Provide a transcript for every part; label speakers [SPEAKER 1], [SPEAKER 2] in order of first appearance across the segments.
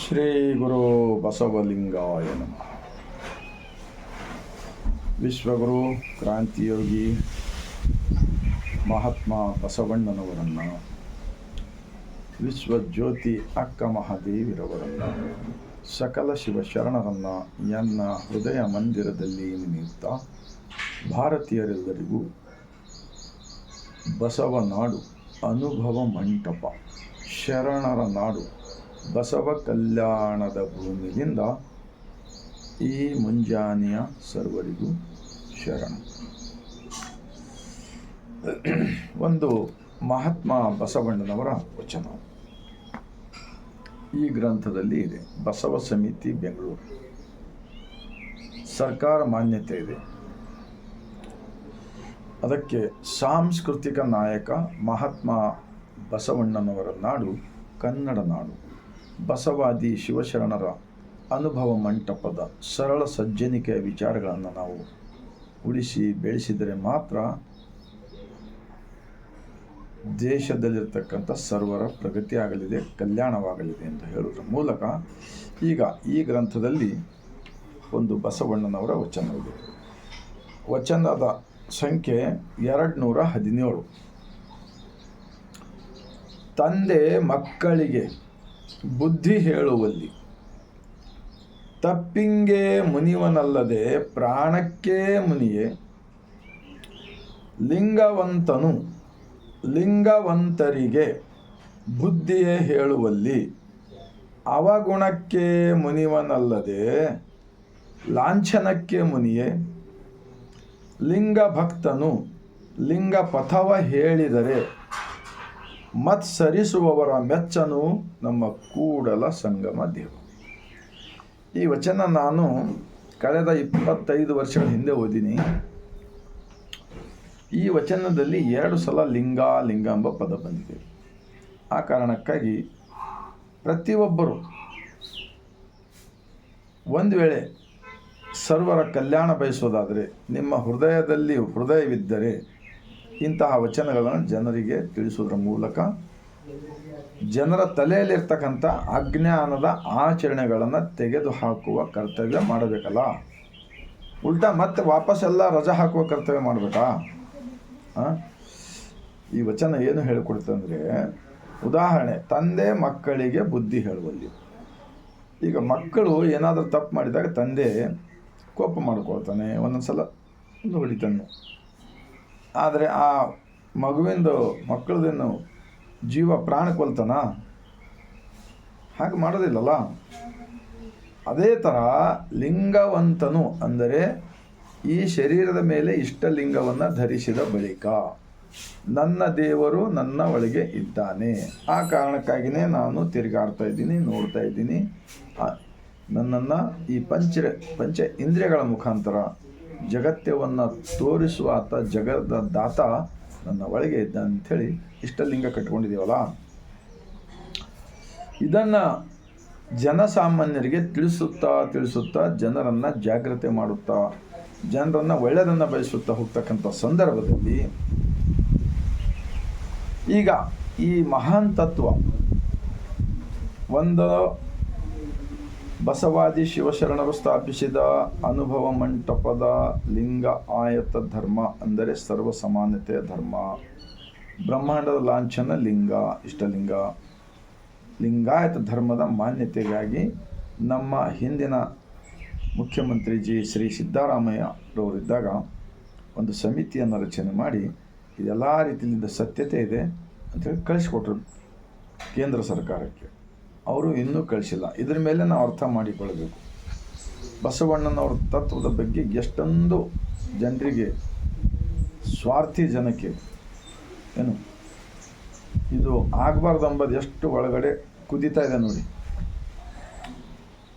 [SPEAKER 1] ಶ್ರೀ ಗುರು ಬಸವಲಿಂಗಾಯ ನಮಃ. ವಿಶ್ವಗುರು ಕ್ರಾಂತಿಯೋಗಿ ಮಹಾತ್ಮ ಬಸವಣ್ಣನವರನ್ನು, ವಿಶ್ವಜ್ಯೋತಿ ಅಕ್ಕ ಮಹಾದೇವಿರವರನ್ನು, ಸಕಲ ಶಿವಶರಣರನ್ನು ಎನ್ನ ಹೃದಯ ಮಂದಿರದಲ್ಲಿ ನೆನೆಯುತ್ತಾ, ಭಾರತೀಯರೆಲ್ಲರಿಗೂ ಬಸವನಾಡು ಅನುಭವ ಮಂಟಪ, ಶರಣರ ನಾಡು, ಬಸವ ಕಲ್ಯಾಣದ ಭೂಮಿಯಿಂದ ಈ ಮುಂಜಾನೆಯ ಸರ್ವರಿಗೂ ಶರಣ. ಒಂದು ಮಹಾತ್ಮ ಬಸವಣ್ಣನವರ ವಚನ ಈ ಗ್ರಂಥದಲ್ಲಿ ಇದೆ. ಬಸವ ಸಮಿತಿ ಬೆಂಗಳೂರು ಸರ್ಕಾರ ಮಾನ್ಯತೆ ಇದೆ. ಅದಕ್ಕೆ ಸಾಂಸ್ಕೃತಿಕ ನಾಯಕ ಮಹಾತ್ಮ ಬಸವಣ್ಣನವರ ನಾಡು ಕನ್ನಡ ನಾಡು. ಬಸವಾದಿ ಶಿವಶರಣರ ಅನುಭವ ಮಂಟಪದ ಸರಳ ಸಜ್ಜನಿಕೆಯ ವಿಚಾರಗಳನ್ನು ನಾವು ಉಳಿಸಿ ಬೆಳೆಸಿದರೆ ಮಾತ್ರ ದೇಶದಲ್ಲಿರ್ತಕ್ಕಂಥ ಸರ್ವರ ಪ್ರಗತಿ ಆಗಲಿದೆ, ಕಲ್ಯಾಣವಾಗಲಿದೆ ಎಂದು ಹೇಳುವುದರ ಮೂಲಕ ಈಗ ಈ ಗ್ರಂಥದಲ್ಲಿ ಒಂದು ಬಸವಣ್ಣನವರ ವಚನವಿದೆ. ವಚನದ ಸಂಖ್ಯೆ 217. ತಂದೆ ಮಕ್ಕಳಿಗೆ ಬುದ್ಧಿ ಹೇಳುವಲ್ಲಿ ತಪ್ಪಿಂಗೆ ಮುನಿವನಲ್ಲದೆ ಪ್ರಾಣಕ್ಕೆ ಮುನಿಯೇ, ಲಿಂಗವಂತನು ಲಿಂಗವಂತರಿಗೆ ಬುದ್ಧಿಯೇ ಹೇಳುವಲ್ಲಿ ಅವಗುಣಕ್ಕೆ ಮುನಿವನಲ್ಲದೆ ಲಾಂಛನಕ್ಕೆ ಮುನಿಯೇ, ಲಿಂಗ ಭಕ್ತನು ಲಿಂಗ ಪಥವ ಹೇಳಿದರೆ ಮತ್ಸರಿಸುವವರ ಮೆಚ್ಚನು ನಮ್ಮ ಕೂಡಲ ಸಂಗಮ ದೇವ. ಈ ವಚನ ನಾನು ಕಳೆದ 25 ವರ್ಷಗಳ ಹಿಂದೆ ಓದಿನಿ. ಈ ವಚನದಲ್ಲಿ 2 ಸಲ ಲಿಂಗ ಎಂಬ ಪದ ಬಂದಿದೆ. ಆ ಕಾರಣಕ್ಕಾಗಿ ಪ್ರತಿಯೊಬ್ಬರು ಒಂದು ವೇಳೆ ಸರ್ವರ ಕಲ್ಯಾಣ ಬಯಸೋದಾದರೆ, ನಿಮ್ಮ ಹೃದಯವಿದ್ದರೆ ಇಂತಹ ವಚನಗಳನ್ನು ಜನರಿಗೆ ತಿಳಿಸುವುದರ ಮೂಲಕ ಜನರ ತಲೆಯಲ್ಲಿರ್ತಕ್ಕಂಥ ಅಜ್ಞಾನದ ಆಚರಣೆಗಳನ್ನು ತೆಗೆದುಹಾಕುವ ಕರ್ತವ್ಯ ಮಾಡಬೇಕಲ್ಲ. ಉಲ್ಟಾ ಮತ್ತೆ ವಾಪಸ್ಸೆಲ್ಲ ರಜಾ ಹಾಕುವ ಕರ್ತವ್ಯ ಮಾಡಬೇಕಾ? ಈ ವಚನ ಏನು ಹೇಳಿಕೊಡ್ತಂದರೆ, ಉದಾಹರಣೆ, ತಂದೆ ಮಕ್ಕಳಿಗೆ ಬುದ್ಧಿ ಹೇಳುವಲ್ಲಿ. ಈಗ ಮಕ್ಕಳು ಏನಾದರೂ ತಪ್ಪು ಮಾಡಿದಾಗ ತಂದೆ ಕೋಪ ಮಾಡ್ಕೊಳ್ತಾನೆ, ಒಂದೊಂದು ಸಲ ಹೊಡಿತಾನೆ. ಆದರೆ ಆ ಮಕ್ಕಳದೇನು ಜೀವ ಪ್ರಾಣ ಕೊಲ್ತಾನ? ಹಾಗೆ ಮಾಡೋದಿಲ್ಲಲ್ಲ. ಅದೇ ಥರ ಲಿಂಗವಂತನು ಅಂದರೆ ಈ ಶರೀರದ ಮೇಲೆ ಇಷ್ಟಲಿಂಗವನ್ನು ಧರಿಸಿದ ಬಳಿಕ ನನ್ನ ದೇವರು ನನ್ನ ಒಳಗೆ ಇದ್ದಾನೆ, ಆ ಕಾರಣಕ್ಕಾಗಿಯೇ ನಾನು ತಿರುಗಾಡ್ತಾ ಇದ್ದೀನಿ, ನೋಡ್ತಾ ಇದ್ದೀನಿ, ನನ್ನನ್ನು ಈ ಪಂಚ ಇಂದ್ರಿಯಗಳ ಮುಖಾಂತರ ಜಗತ್ಯವನ್ನು ತೋರಿಸುವ ಆತ ಜಗದ ದಾತ ನನ್ನ ಒಳಗೆ ಇದ್ದ ಅಂಥೇಳಿ ಇಷ್ಟಲಿಂಗ ಕಟ್ಕೊಂಡಿದ್ದೀವಲ್ಲ. ಇದನ್ನು ಜನಸಾಮಾನ್ಯರಿಗೆ ತಿಳಿಸುತ್ತಾ ಜನರನ್ನು ಜಾಗೃತಿ ಮಾಡುತ್ತಾ, ಜನರನ್ನು ಒಳ್ಳೆಯದನ್ನು ಬಯಸುತ್ತಾ ಹೋಗ್ತಕ್ಕಂಥ ಸಂದರ್ಭದಲ್ಲಿ ಈಗ ಈ ಮಹಾನ್ ತತ್ವ ಒಂದು ಬಸವಾದಿ ಶಿವಶರಣರು ಸ್ಥಾಪಿಸಿದ ಅನುಭವ ಮಂಟಪದ ಲಿಂಗ ಆಯತ ಧರ್ಮ ಅಂದರೆ ಸರ್ವ ಸಮಾನತೆಯ ಧರ್ಮ, ಬ್ರಹ್ಮಾಂಡದ ಲಾಂಛನ ಲಿಂಗ, ಇಷ್ಟಲಿಂಗ, ಲಿಂಗಾಯತ ಧರ್ಮದ ಮಾನ್ಯತೆಗಾಗಿ ನಮ್ಮ ಹಿಂದಿನ ಮುಖ್ಯಮಂತ್ರಿ ಶ್ರೀ ಸಿದ್ದರಾಮಯ್ಯರವರಿದ್ದಾಗ ಒಂದು ಸಮಿತಿಯನ್ನು ರಚನೆ ಮಾಡಿ ಇದೆಲ್ಲ ರೀತಿಯಿಂದ ಸತ್ಯತೆ ಇದೆ ಅಂಥೇಳಿ ಕಳಿಸ್ಕೊಟ್ರು ಕೇಂದ್ರ ಸರ್ಕಾರಕ್ಕೆ. ಅವರು ಇನ್ನೂ ಕಳಿಸಿಲ್ಲ. ಇದರ ಮೇಲೆ ನಾವು ಅರ್ಥ ಮಾಡಿಕೊಳ್ಳಬೇಕು. ಬಸವಣ್ಣನವ್ರ ತತ್ವದ ಬಗ್ಗೆ ಎಷ್ಟೊಂದು ಜನರಿಗೆ, ಸ್ವಾರ್ಥಿ ಜನಕ್ಕೆ ಏನು ಇದು ಆಗಬಾರ್ದು ಎಷ್ಟು ಒಳಗಡೆ ಕುದೀತಾ ಇದೆ ನೋಡಿ.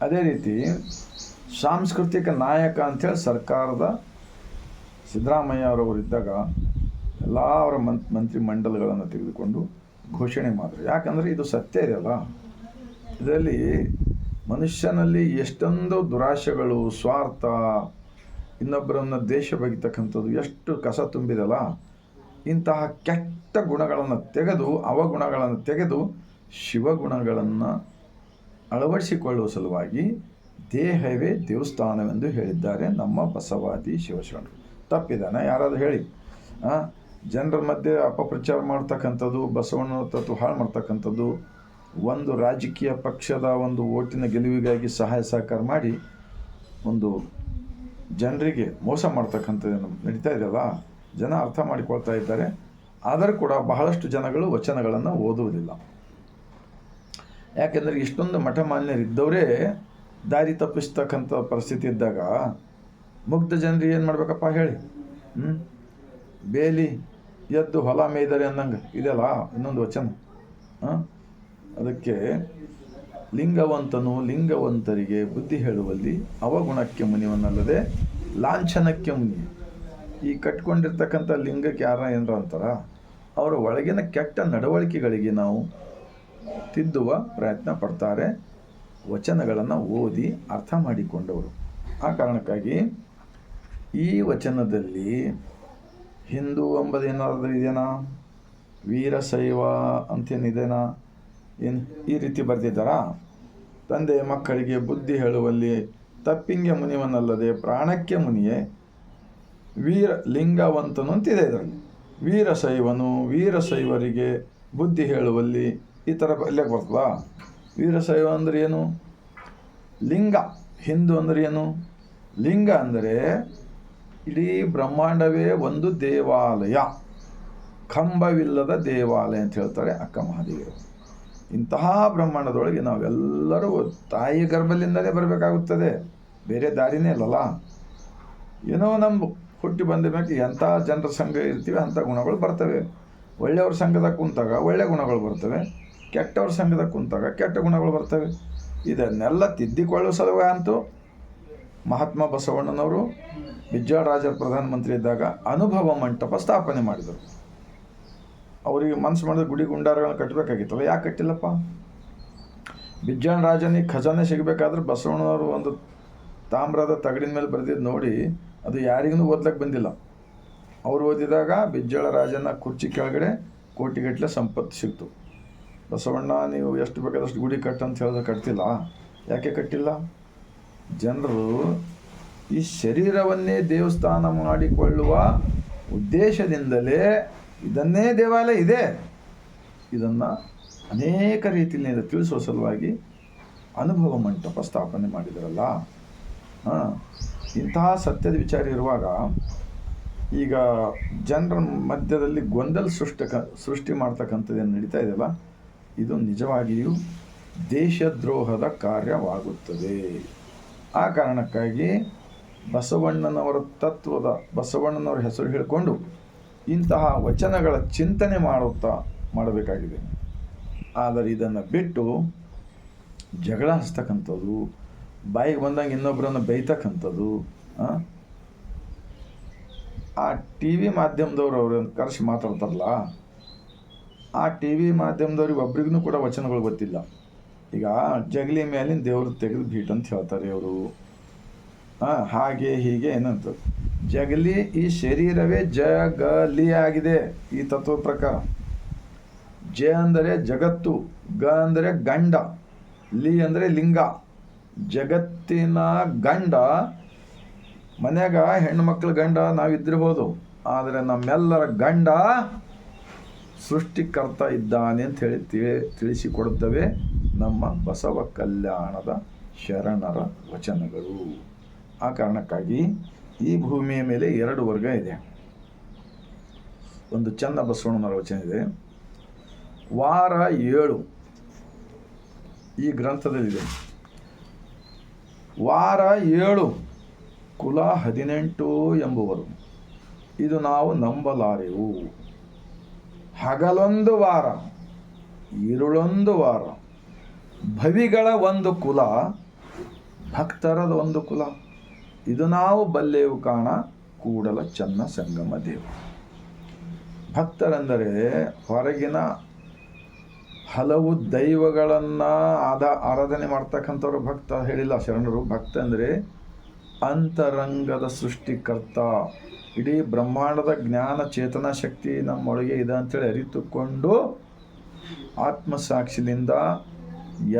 [SPEAKER 1] ಅದೇ ರೀತಿ ಸಾಂಸ್ಕೃತಿಕ ನಾಯಕ ಅಂಥೇಳಿ ಸರ್ಕಾರದ ಸಿದ್ದರಾಮಯ್ಯ ಅವರವರಿದ್ದಾಗ ಎಲ್ಲ ಅವರ ಮಂತ್ರಿ ಮಂಡಲಗಳನ್ನು ತೆಗೆದುಕೊಂಡು ಘೋಷಣೆ ಮಾಡಿದ್ರು. ಯಾಕಂದರೆ ಇದು ಸತ್ಯ ಇದೆಯಲ್ಲ. ಇದರಲ್ಲಿ ಮನುಷ್ಯನಲ್ಲಿ ಎಷ್ಟೊಂದು ದುರಾಶೆಗಳು, ಸ್ವಾರ್ಥ, ಇನ್ನೊಬ್ಬರನ್ನು ದೇಶ ಬಗೆತಕ್ಕಂಥದ್ದು ಎಷ್ಟು ಕಸ ತುಂಬಿದಲ್ಲ. ಇಂತಹ ಕೆಟ್ಟ ಗುಣಗಳನ್ನು ತೆಗೆದು, ಅವಗುಣಗಳನ್ನು ತೆಗೆದು ಶಿವಗುಣಗಳನ್ನು ಅಳವಡಿಸಿಕೊಳ್ಳುವ ಸಲುವಾಗಿ ದೇಹವೇ ದೇವಸ್ಥಾನವೆಂದು ಹೇಳಿದ್ದಾರೆ ನಮ್ಮ ಬಸವಾದಿ ಶಿವಶರಣರು. ತಪ್ಪಿದಾನ? ಯಾರಾದರೂ ಹೇಳಿ. ಜನರ ಮಧ್ಯೆ ಅಪಪ್ರಚಾರ ಮಾಡ್ತಕ್ಕಂಥದ್ದು, ಬಸವಣ್ಣ ತತ್ವ ಹಾಳು ಮಾಡ್ತಕ್ಕಂಥದ್ದು, ಒಂದು ರಾಜಕೀಯ ಪಕ್ಷದ ಒಂದು ಓಟಿನ ಗೆಲುವಿಗಾಗಿ ಸಹಾಯ ಸಹಕಾರ ಮಾಡಿ ಒಂದು ಜನರಿಗೆ ಮೋಸ ಮಾಡ್ತಕ್ಕಂಥದ್ದು ನಡೀತಾ ಇದೆಯಲ್ಲ. ಜನ ಅರ್ಥ ಮಾಡಿಕೊಳ್ತಾ ಇದ್ದಾರೆ. ಆದರೂ ಕೂಡ ಬಹಳಷ್ಟು ಜನಗಳು ವಚನಗಳನ್ನು ಓದುವುದಿಲ್ಲ. ಯಾಕೆಂದರೆ ಇಷ್ಟೊಂದು ಮಠಮಾನ್ಯರಿದ್ದವರೇ ದಾರಿ ತಪ್ಪಿಸ್ತಕ್ಕಂಥ ಪರಿಸ್ಥಿತಿ ಇದ್ದಾಗ ಮುಗ್ಧ ಜನರಿಗೆ ಏನು ಮಾಡಬೇಕಪ್ಪ ಹೇಳಿ? ಬೇಲಿ ಎದ್ದು ಹೊಲ ಮೇಯ್ದರೆ ಅನ್ನಂಗೆ ಇದೆಯಲ್ಲ ಇನ್ನೊಂದು ವಚನ. ಅದಕ್ಕೆ ಲಿಂಗವಂತನು ಲಿಂಗವಂತರಿಗೆ ಬುದ್ಧಿ ಹೇಳುವಲ್ಲಿ ಅವಗುಣಕ್ಕೆ ಮುನಿವನ್ನಲ್ಲದೆ ಲಾಂಛನಕ್ಕೆ ಮುನಿ. ಈ ಕಟ್ಕೊಂಡಿರ್ತಕ್ಕಂಥ ಲಿಂಗಕ್ಕೆ ಯಾರ ಏನರ ಅಂತಾರ, ಅವರ ಒಳಗಿನ ಕೆಟ್ಟ ನಡವಳಿಕೆಗಳಿಗೆ ನಾವು ತಿದ್ದುವ ಪ್ರಯತ್ನ ಪಡ್ತಾರೆ ವಚನಗಳನ್ನು ಓದಿ ಅರ್ಥ ಮಾಡಿಕೊಂಡವರು. ಆ ಕಾರಣಕ್ಕಾಗಿ ಈ ವಚನದಲ್ಲಿ ಹಿಂದೂ ಎಂಬುದು ಏನಾದರೂ ಇದೆನಾ, ವೀರಶೈವ ಅಂತೇನಿದೆನಾ, ಏನು ಈ ರೀತಿ ಬರೆದಿದ್ದಾರಾ? ತಂದೆ ಮಕ್ಕಳಿಗೆ ಬುದ್ಧಿ ಹೇಳುವಲ್ಲಿ ತಪ್ಪಿಂಗೆ ಮುನಿವನ್ನಲ್ಲದೆ ಪ್ರಾಣಕ್ಕೆ ಮುನಿಯೇ ಲಿಂಗವಂತನು ಅಂತಿದೆ ಇದರಲ್ಲಿ. ವೀರಶೈವನು ವೀರಶೈವರಿಗೆ ಬುದ್ಧಿ ಹೇಳುವಲ್ಲಿ ಈ ಥರ ಇಲ್ಲಕ್ಕೆ ಬರ್ತದಾ? ವೀರಶೈವ ಅಂದರೆ ಏನು? ಲಿಂಗ. ಹಿಂದೂ ಅಂದರೆ ಏನು? ಲಿಂಗ ಅಂದರೆ ಇಡೀ ಬ್ರಹ್ಮಾಂಡವೇ ಒಂದು ದೇವಾಲಯ, ಕಂಬವಿಲ್ಲದ ದೇವಾಲಯ ಅಂತ ಹೇಳ್ತಾರೆ ಅಕ್ಕ ಮಹಾದೇವಿಯರು. ಇಂತಹ ಬ್ರಹ್ಮಾಂಡದೊಳಗೆ ನಾವೆಲ್ಲರೂ ತಾಯಿ ಗರ್ಭದಿಂದಲೇ ಬರಬೇಕಾಗುತ್ತದೆ, ಬೇರೆ ದಾರಿನೇ ಇಲ್ಲಲ್ಲ. ಏನೋ ನಮ್ಮ ಹುಟ್ಟಿ ಬಂದ ಮೇಲೆ ಎಂಥ ಜನರ ಸಂಘ ಇರ್ತೀವಿ ಅಂಥ ಗುಣಗಳು ಬರ್ತವೆ. ಒಳ್ಳೆಯವ್ರ ಸಂಘದಾಗ ಕುಂತಾಗ ಒಳ್ಳೆಯ ಗುಣಗಳು ಬರ್ತವೆ, ಕೆಟ್ಟವ್ರ ಸಂಘದಾಗ ಕುಂತಾಗ ಕೆಟ್ಟ ಗುಣಗಳು ಬರ್ತವೆ. ಇದನ್ನೆಲ್ಲ ತಿದ್ದಿಕೊಳ್ಳುವ ಸಲುವಾಗಿ ಅಂತೂ ಮಹಾತ್ಮ ಬಸವಣ್ಣನವರು ಬಿಜ್ಜಳರಾಜರ ಪ್ರಧಾನಮಂತ್ರಿ ಇದ್ದಾಗ ಅನುಭವ ಮಂಟಪ ಸ್ಥಾಪನೆ ಮಾಡಿದರು. ಅವರಿಗೆ ಮನಸ್ಸು ಮಾಡಿದ ಗುಡಿ ಗುಂಡಾರಗಳನ್ನ ಕಟ್ಟಬೇಕಾಗಿತ್ತಲ್ಲ, ಯಾಕೆ ಕಟ್ಟಿಲ್ಲಪ್ಪ? ಬಿಜ್ಜಳರಾಜನಿಗೆ ಖಜಾನೆ ಸಿಗಬೇಕಾದ್ರೆ ಬಸವಣ್ಣನವರು ಒಂದು ತಾಮ್ರದ ತಗಡಿನ ಮೇಲೆ ಬರೆದಿದ್ದು ನೋಡಿ ಅದು ಯಾರಿಗೂ ಓದ್ಲಿಕ್ಕೆ ಬಂದಿಲ್ಲ. ಅವರು ಓದಿದಾಗ ಬಿಜ್ಜಳರಾಜನ ಕುರ್ಚಿ ಕೆಳಗಡೆ ಕೋಟಿಗಟ್ಟಲೆ ಸಂಪತ್ತು ಸಿಕ್ತು. ಬಸವಣ್ಣ ನೀವು ಎಷ್ಟು ಬೇಕಾದಷ್ಟು ಗುಡಿ ಕಟ್ಟಂತ ಹೇಳಿದ್ರೆ ಕಟ್ತಿಲ್ಲ. ಯಾಕೆ ಕಟ್ಟಿಲ್ಲ? ಜನರು ಈ ಶರೀರವನ್ನೇ ದೇವಸ್ಥಾನ ಮಾಡಿಕೊಳ್ಳುವ ಉದ್ದೇಶದಿಂದಲೇ ಇದನ್ನೇ ದೇವಾಲಯ ಇದೆ, ಇದನ್ನು ಅನೇಕ ರೀತಿಯಿಂದ ತಿಳಿಸುವ ಸಲುವಾಗಿ ಅನುಭವ ಮಂಟಪ ಸ್ಥಾಪನೆ ಮಾಡಿದರಲ್ಲ. ಇಂತಹ ಸತ್ಯದ ವಿಚಾರ ಇರುವಾಗ ಈಗ ಜನರ ಮಧ್ಯದಲ್ಲಿ ಗೊಂದಲ ಸೃಷ್ಟಿ ಮಾಡ್ತಕ್ಕಂಥದ್ದೇನು ನಡೀತಾ ಇದೆಯಲ್ಲ, ಇದು ನಿಜವಾಗಿಯೂ ದೇಶದ್ರೋಹದ ಕಾರ್ಯವಾಗುತ್ತದೆ. ಆ ಕಾರಣಕ್ಕಾಗಿ ಬಸವಣ್ಣನವರ ತತ್ವದ ಬಸವಣ್ಣನವರ ಹೆಸರು ಹೇಳಿಕೊಂಡು ಇಂತಹ ವಚನಗಳ ಚಿಂತನೆ ಮಾಡಬೇಕಾಗಿದೆ. ಆದರೆ ಇದನ್ನು ಬಿಟ್ಟು ಜಗಳ ಹಚ್ತಕ್ಕಂಥದ್ದು, ಬಾಯಿಗೆ ಬಂದಂಗೆ ಇನ್ನೊಬ್ಬರನ್ನು ಬೈತಕ್ಕಂಥದ್ದು, ಆ ಟಿ ವಿ ಮಾಧ್ಯಮದವ್ರು ಅವ್ರನ್ನ ಕರೆಸಿ ಮಾತಾಡ್ತಾರಲ್ಲ, ಆ ಟಿ ವಿ ಮಾಧ್ಯಮದವ್ರಿಗೆ ಒಬ್ರಿಗೂ ಕೂಡ ವಚನಗಳು ಗೊತ್ತಿಲ್ಲ. ಈಗ ಜಗಲಿ ಮೇಲಿನ ದೇವರು ತೆಗೆದು ಬೀಟ್ ಅಂತ ಹೇಳ್ತಾರೆ ಅವರು. ಹಾಗೆ ಹೀಗೆ ಏನಂತ ಜಗಲಿ ಈ ಶರೀರವೇ ಜಗಲಿ ಆಗಿದೆ ಈ ತತ್ವ ಪ್ರಕಾರ. ಜ ಅಂದರೆ ಜಗತ್ತು, ಗ ಅಂದರೆ ಗಂಡ, ಲಿ ಅಂದರೆ ಲಿಂಗ. ಜಗತ್ತಿನ ಗಂಡ ಮನ್ಯಾಗ ಹೆಣ್ಣು ಮಕ್ಕಳ ಗಂಡ ನಾವಿದ್ದಿರ್ಬೋದು, ಆದರೆ ನಮ್ಮೆಲ್ಲರ ಗಂಡ ಸೃಷ್ಟಿಕರ್ತ ಇದ್ದಾನೆ ಅಂತ ಹೇಳಿ ತಿಳಿಸಿಕೊಡುತ್ತವೆ ನಮ್ಮ ಬಸವ ಕಲ್ಯಾಣದ ಶರಣರ ವಚನಗಳು. ಆ ಕಾರಣಕ್ಕಾಗಿ ಈ ಭೂಮಿಯ ಮೇಲೆ ಎರಡು ವರ್ಗ ಇದೆ. ಒಂದು ಚನ್ನ ಬಸವಣ್ಣನವರ ವಚನ ಇದೆ, ವಾರ 7 ಈ ಗ್ರಂಥದಲ್ಲಿದೆ. ವಾರ 7 ಕುಲ 18 ಎಂಬುವರು, ಇದು ನಾವು ನಂಬಲಾರೆವು. ಹಗಲೊಂದು ವಾರ ഇരുಳೊಂದು ವಾರ, ಭವಿಗಳ ಒಂದು ಕುಲ ಭಕ್ತರದ ಒಂದು ಕುಲ, ಇದು ನಾವು ಬಲ್ಲೆವು ಕಾಣ ಕೂಡಲ ಚನ್ನ ಸಂಗಮ ದೇವ. ಭಕ್ತರೆಂದರೆ ಹೊರಗಿನ ಹಲವು ದೈವಗಳನ್ನು ಆರಾಧನೆ ಮಾಡ್ತಕ್ಕಂಥವ್ರು ಭಕ್ತ ಹೇಳಿಲ್ಲ ಶರಣರು. ಭಕ್ತ ಅಂದರೆ ಅಂತರಂಗದ ಸೃಷ್ಟಿಕರ್ತ, ಇಡೀ ಬ್ರಹ್ಮಾಂಡದ ಜ್ಞಾನ ಚೇತನ ಶಕ್ತಿ ನಮ್ಮೊಳಗೆ ಇದೆ ಅಂಥೇಳಿ ಅರಿತುಕೊಂಡು ಆತ್ಮಸಾಕ್ಷಿಯಿಂದ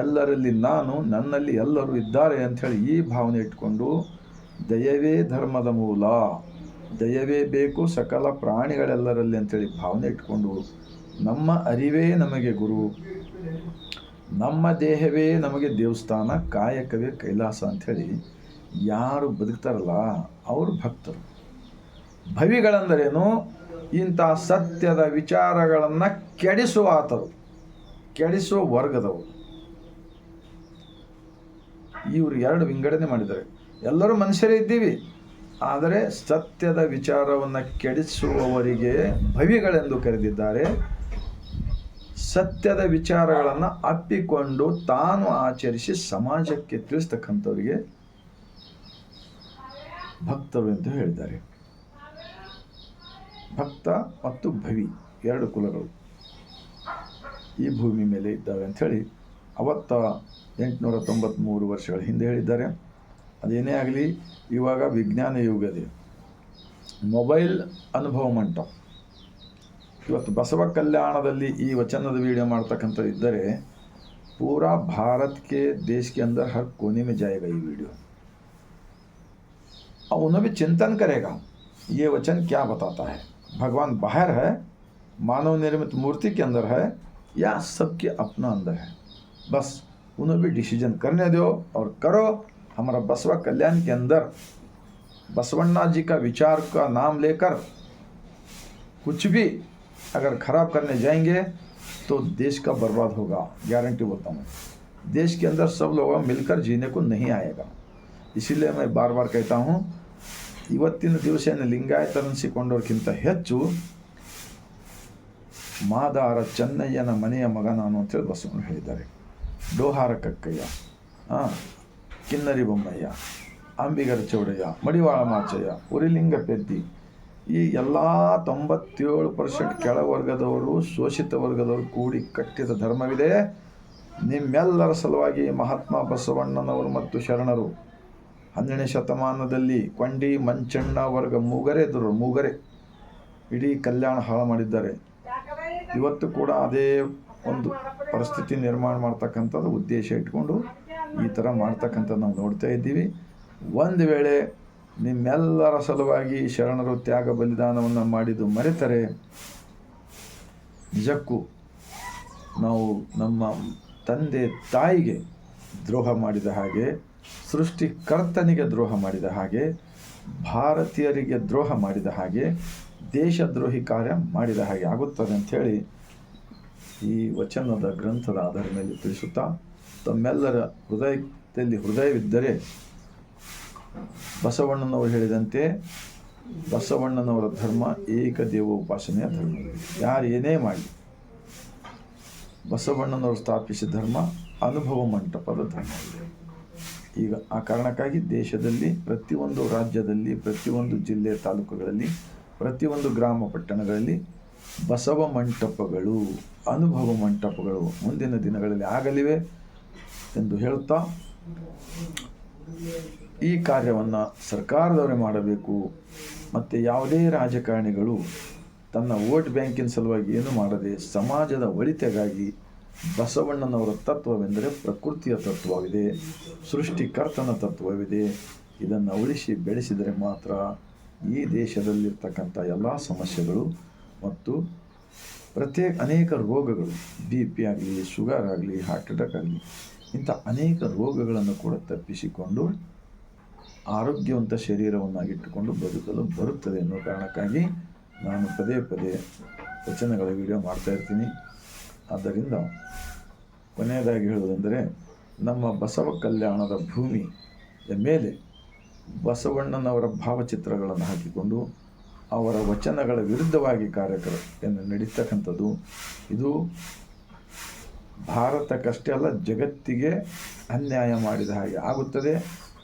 [SPEAKER 1] ಎಲ್ಲರಲ್ಲಿ ನಾನು, ನನ್ನಲ್ಲಿ ಎಲ್ಲರೂ ಇದ್ದಾರೆ ಅಂಥೇಳಿ ಈ ಭಾವನೆ ಇಟ್ಕೊಂಡು, ದಯವೇ ಧರ್ಮದ ಮೂಲ, ದಯವೇ ಬೇಕು ಸಕಲ ಪ್ರಾಣಿಗಳೆಲ್ಲರಲ್ಲಿ ಅಂಥೇಳಿ ಭಾವನೆ ಇಟ್ಕೊಂಡು, ನಮ್ಮ ಅರಿವೇ ನಮಗೆ ಗುರು, ನಮ್ಮ ದೇಹವೇ ನಮಗೆ ದೇವಸ್ಥಾನ, ಕಾಯಕವೇ ಕೈಲಾಸ ಅಂಥೇಳಿ ಯಾರು ಬದುಕ್ತಾರಲ್ಲ ಅವರು ಭಕ್ತರು. ಭವಿಗಳೆಂದರೇನು? ಇಂಥ ಸತ್ಯದ ವಿಚಾರಗಳನ್ನು ಕೆಡಿಸುವ ಆತರು, ಕೆಡಿಸುವ ವರ್ಗದವರು. ಇವರು ಎರಡು ವಿಂಗಡಣೆ ಮಾಡಿದ್ದಾರೆ. ಎಲ್ಲರೂ ಮನುಷ್ಯರೇ ಇದ್ದೀವಿ, ಆದರೆ ಸತ್ಯದ ವಿಚಾರವನ್ನು ಕೆಡಿಸುವವರಿಗೆ ಭವಿಗಳೆಂದು ಕರೆದಿದ್ದಾರೆ. ಸತ್ಯದ ವಿಚಾರಗಳನ್ನು ಅಪ್ಪಿಕೊಂಡು ತಾನು ಆಚರಿಸಿ ಸಮಾಜಕ್ಕೆ ತಿಳಿಸ್ತಕ್ಕಂಥವರಿಗೆ ಭಕ್ತರು ಎಂದು ಹೇಳಿದ್ದಾರೆ. ಭಕ್ತ ಮತ್ತು ಭವಿ ಎರಡು ಕುಲಗಳು ಈ ಭೂಮಿ ಮೇಲೆ ಇದ್ದಾವೆ ಅಂಥೇಳಿ ಅವತ್ತ 893 ವರ್ಷಗಳ ಹಿಂದೆ ಹೇಳಿದ್ದಾರೆ. ಅದೇನೇ ಆಗಲಿ, ಇವಾಗ ವಿಜ್ಞಾನ ಯುಗದೆ ಮೊಬೈಲ್ ಅನುಭವ ಮಂಟಪ. ಇವತ್ತು ಬಸವ ಕಲ್ಯಾಣದಲ್ಲಿ ಈ ವಚನದ ವಿಡಿयो ಮಾಡ್ತಕ್ಕಂಥ ಇದ್ದರೆ पूरा भारत के देश के अंदर हर कोने में जाएगा ये वीडियो, और उन्हें भी चिंतन करेगा ये वचन क्या बताता है, भगवान बाहर है, मानव निर्मित मूर्ति के अंदर है, या सबके अपना अंदर है. बस उन्हें भी डिसीजन करने दो और करो. हमारा बसवा कल्याण के अंदर बसवन्ना जी का विचार का नाम लेकर कुछ भी अगर खराब करने जाएंगे तो देश का बर्बाद होगा, गारंटी बोलता हूँ. देश के अंदर सब लोग मिलकर जीने को नहीं आएगा. इसीलिए मैं बार बार कहता हूँ, ಇವತ್ತಿನ ದಿವಸ ಲಿಂಗಾಯತರನ್ನಿಸಿಕೊಂಡವ್ರಿಗಿಂತ ಹೆಚ್ಚು ಮಾದಾರ ಚೆನ್ನಯ್ಯನ ಮನೆಯ ಮಗ ನಾನು ಅಂತೇಳಿ ಬಸವಣ್ಣ ಹೇಳಿದ್ದಾರೆ. ಡೋಹಾರ ಕಕ್ಕಯ್ಯ, ಕಿನ್ನರಿ ಬೊಮ್ಮಯ್ಯ, ಅಂಬಿಗರ ಚೌಡಯ್ಯ, ಮಡಿವಾಳ ಮಾಚಯ್ಯ, ಉರಿಲಿಂಗ ಪೆದ್ದಿ, ಈ ಎಲ್ಲ 97% ಕೆಳವರ್ಗದವರು, ಶೋಷಿತ ವರ್ಗದವರು ಕೂಡಿ ಕಟ್ಟಿದ ಧರ್ಮವಿದೆ. ನಿಮ್ಮೆಲ್ಲರ ಸಲುವಾಗಿ ಮಹಾತ್ಮ ಬಸವಣ್ಣನವರು ಮತ್ತು ಶರಣರು 12ನೇ ಶತಮಾನದಲ್ಲಿ ಕೊಂಡಿ ಮಂಚಣ್ಣ ವರ್ಗ ಮೂಗರೆ ಇಡೀ ಕಲ್ಯಾಣ ಹಾಳು ಮಾಡಿದ್ದಾರೆ. ಇವತ್ತು ಕೂಡ ಅದೇ ಒಂದು ಪರಿಸ್ಥಿತಿ ನಿರ್ಮಾಣ ಮಾಡ್ತಕ್ಕಂಥದ್ದು ಉದ್ದೇಶ ಇಟ್ಕೊಂಡು ಈ ಥರ ಮಾಡ್ತಕ್ಕಂಥದ್ದು ನಾವು ನೋಡ್ತಾ ಇದ್ದೀವಿ. ಒಂದು ವೇಳೆ ನಿಮ್ಮೆಲ್ಲರ ಸಲುವಾಗಿ ಶರಣರು ತ್ಯಾಗ ಬಲಿದಾನವನ್ನು ಮಾಡಿದ್ದು ಮರೆತರೆ ನಿಜಕ್ಕೂ ನಾವು ನಮ್ಮ ತಂದೆ ತಾಯಿಗೆ ದ್ರೋಹ ಮಾಡಿದ ಹಾಗೆ, ಸೃಷ್ಟಿಕರ್ತನಿಗೆ ದ್ರೋಹ ಮಾಡಿದ ಹಾಗೆ, ಭಾರತೀಯರಿಗೆ ದ್ರೋಹ ಮಾಡಿದ ಹಾಗೆ, ದೇಶದ್ರೋಹಿ ಕಾರ್ಯ ಮಾಡಿದ ಹಾಗೆ ಆಗುತ್ತದೆ ಅಂಥೇಳಿ ಈ ವಚನದ ಗ್ರಂಥದ ಆಧಾರದ ಮೇಲೆ ತಿಳಿಸುತ್ತಾ, ತಮ್ಮೆಲ್ಲರ ಹೃದಯದಲ್ಲಿ ಹೃದಯವಿದ್ದರೆ ಬಸವಣ್ಣನವರು ಹೇಳಿದಂತೆ ಬಸವಣ್ಣನವರ ಧರ್ಮ ಏಕದೇವ ಉಪಾಸನೆಯ ಧರ್ಮ. ಯಾರು ಏನೇ ಮಾಡಿ ಬಸವಣ್ಣನವರು ಸ್ಥಾಪಿಸಿದ ಧರ್ಮ ಅನುಭವ ಮಂಟಪದ ಧರ್ಮ. ಈಗ ಆ ಕಾರಣಕ್ಕಾಗಿ ದೇಶದಲ್ಲಿ ಪ್ರತಿಯೊಂದು ರಾಜ್ಯದಲ್ಲಿ, ಪ್ರತಿಯೊಂದು ಜಿಲ್ಲೆ ತಾಲೂಕುಗಳಲ್ಲಿ, ಪ್ರತಿಯೊಂದು ಗ್ರಾಮ ಪಟ್ಟಣಗಳಲ್ಲಿ ಬಸವ ಮಂಟಪಗಳು, ಅನುಭವ ಮಂಟಪಗಳು ಮುಂದಿನ ದಿನಗಳಲ್ಲಿ ಆಗಲಿವೆ ಎಂದು ಹೇಳುತ್ತಾ, ಈ ಕಾರ್ಯವನ್ನು ಸರ್ಕಾರದವರೇ ಮಾಡಬೇಕು. ಮತ್ತು ಯಾವುದೇ ರಾಜಕಾರಣಿಗಳು ತನ್ನ ವೋಟ್ ಬ್ಯಾಂಕಿನ ಸಲುವಾಗಿ ಏನು ಮಾಡದೆ ಸಮಾಜದ ಒಳಿತಿಗಾಗಿ ಬಸವಣ್ಣನವರ ತತ್ವವೆಂದರೆ ಪ್ರಕೃತಿಯ ತತ್ವವಿದೆ, ಸೃಷ್ಟಿಕರ್ತನ ತತ್ವವಿದೆ. ಇದನ್ನು ಉಳಿಸಿ ಬೆಳೆಸಿದರೆ ಮಾತ್ರ ಈ ದೇಶದಲ್ಲಿರ್ತಕ್ಕಂಥ ಎಲ್ಲ ಸಮಸ್ಯೆಗಳು ಮತ್ತು ಅನೇಕ ರೋಗಗಳು, BP ಆಗಲಿ, ಶುಗರ್ ಆಗಲಿ, ಹಾರ್ಟ್ ಅಟ್ಯಾಕ್ ಆಗಲಿ, ಇಂಥ ಅನೇಕ ರೋಗಗಳನ್ನು ಕೂಡ ತಪ್ಪಿಸಿಕೊಂಡು ಆರೋಗ್ಯವಂತ ಶರೀರವನ್ನಾಗಿಟ್ಟುಕೊಂಡು ಬದುಕಲು ಬರುತ್ತದೆ ಅನ್ನೋ ಕಾರಣಕ್ಕಾಗಿ ನಾನು ಪದೇ ಪದೇ ವಚನಗಳ ವಿಡಿಯೋ ಮಾಡ್ತಾಯಿರ್ತೀನಿ. ಆದ್ದರಿಂದ ಕೊನೆಯದಾಗಿ ಹೇಳುವುದೆಂದರೆ, ನಮ್ಮ ಬಸವ ಕಲ್ಯಾಣದ ಭೂಮಿಯ ಮೇಲೆ ಬಸವಣ್ಣನವರ ಭಾವಚಿತ್ರಗಳನ್ನು ಹಾಕಿಕೊಂಡು ಅವರ ವಚನಗಳ ವಿರುದ್ಧವಾಗಿ ಕಾರ್ಯಕ್ರಮ ನಡೀತಕ್ಕಂಥದ್ದು ಇದು ಭಾರತಕ್ಕಷ್ಟೇ ಅಲ್ಲ, ಜಗತ್ತಿಗೆ ಅನ್ಯಾಯ ಮಾಡಿದ ಹಾಗೆ ಆಗುತ್ತದೆ.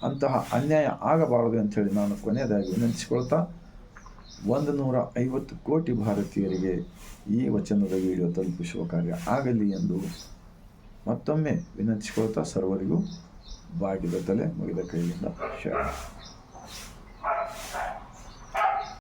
[SPEAKER 1] ಅಂತಹ ಅನ್ಯಾಯ ಆಗಬಾರದು ಅಂಥೇಳಿ ನಾನು ಕೊನೆಯದಾಗಿ ವಿನಂತಿಸಿಕೊಳ್ತಾ, 150 ಕೋಟಿ ಭಾರತೀಯರಿಗೆ ಈ ವಚನದ ವಿಡಿಯೋ ತಲುಪಿಸುವ ಕಾರ್ಯ ಆಗಲಿ ಎಂದು ಮತ್ತೊಮ್ಮೆ ವಿನಂತಿಸಿಕೊಳ್ತಾ, ಸರ್ವರಿಗೂ ಬಾಗಿದ ತಲೆ ಮುಗಿದ ಕೈಯಿಂದ ಶರಣ.